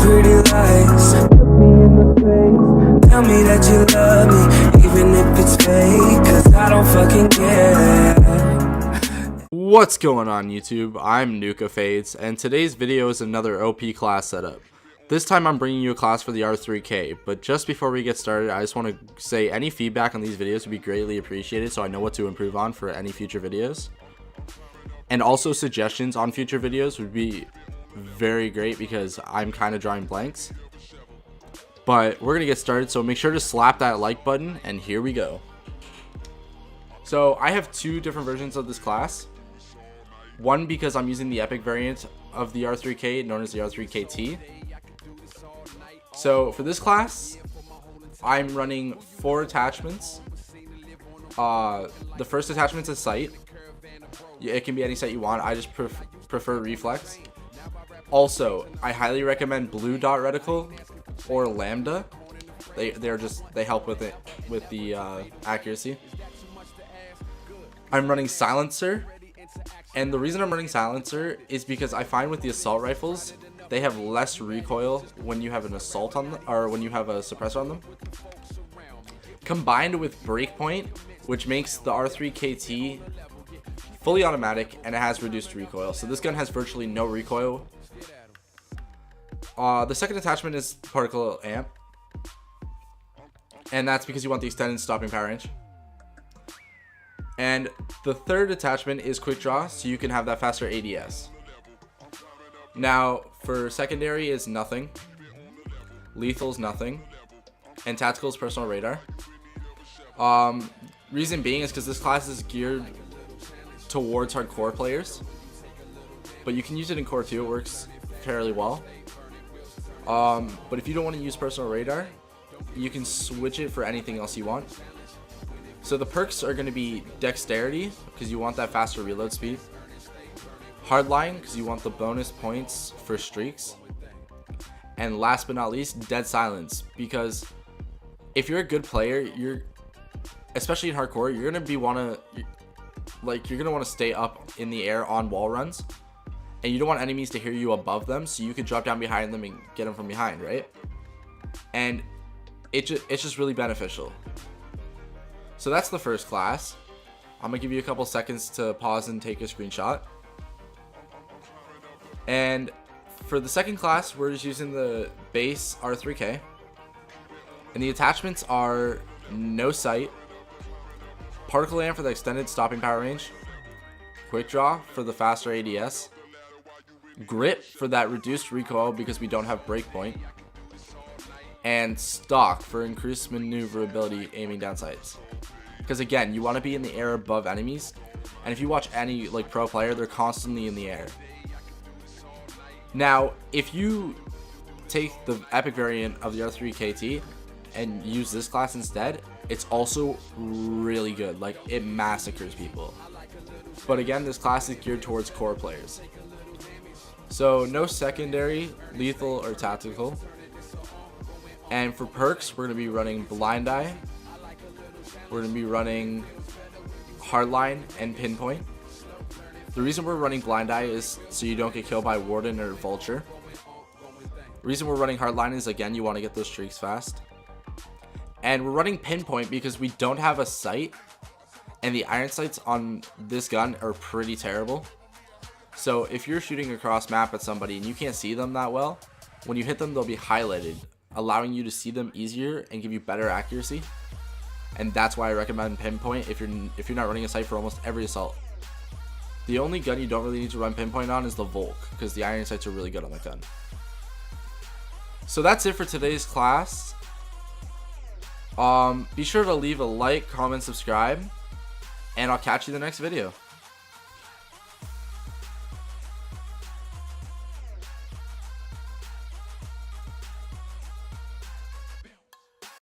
pretty lies. Look me in the face, tell me that you love me, even if it's fake, cause I don't fucking care. What's going on YouTube? I'm Nuka Fades, and today's video is another OP class setup. This time I'm bringing you a class for the R3K, but just before we get started, I just want to say any feedback on these videos would be greatly appreciated so I know what to improve on for any future videos. And also suggestions on future videos would be very great because I'm kind of drawing blanks. But we're going to get started, so make sure to slap that like button, and here we go. So I have two different versions of this class. One because I'm using the epic variant of the R3K, known as the R3KT. So for this class, I'm running 4 attachments. The first attachment is sight. It can be any sight you want. I just prefer reflex. Also, I highly recommend blue dot reticle or lambda. They help with it with the accuracy. I'm running silencer. And the reason I'm running silencer is because I find with the assault rifles, they have less recoil when you have an assault on them, or when you have a suppressor on them. Combined with breakpoint, which makes the R3KT fully automatic and it has reduced recoil. So this gun has virtually no recoil. The second attachment is particle amp. And that's because you want the extended stopping power range. And the third attachment is quick draw, so you can have that faster ADS. Now, for secondary is nothing, lethal's nothing, and tactical is personal radar. Reason being is because this class is geared towards hardcore players, but you can use it in core too. It works fairly well. But if you don't want to use personal radar, you can switch it for anything else you want. So the perks are going to be dexterity, because you want that faster reload speed. Hardline, because you want the bonus points for streaks. And last but not least, dead silence, because if you're a good player, especially in hardcore, you're going to want to stay up in the air on wall runs, and you don't want enemies to hear you above them, so you can drop down behind them and get them from behind, right? And it's just really beneficial. So that's the first class. I'm gonna give you a couple seconds to pause and take a screenshot. And for the second class, we're just using the base R3K. And the attachments are no sight, particle amp for the extended stopping power range, quick draw for the faster ADS, grip for that reduced recoil because we don't have breakpoint, and stock for increased maneuverability aiming down sights. Because again, you want to be in the air above enemies, and if you watch any pro player, they're constantly in the air. Now, if you take the epic variant of the R3KT and use this class instead, it's also really good. It massacres people. But again, this class is geared towards core players. So no secondary, lethal, or tactical. And for perks, we're going to be running blind eye. We're going to be running hardline and pinpoint. The reason we're running blind eye is so you don't get killed by warden or vulture. The reason we're running hardline is, again, you want to get those streaks fast. And we're running pinpoint because we don't have a sight, and the iron sights on this gun are pretty terrible. So if you're shooting across map at somebody and you can't see them that well, when you hit them, they'll be highlighted, allowing you to see them easier and give you better accuracy. And that's why I recommend pinpoint if you're not running a sight for almost every assault. The only gun you don't really need to run pinpoint on is the Volk, because the iron sights are really good on that gun. So that's it for today's class. Be sure to leave a like, comment, subscribe, and I'll catch you in the next video.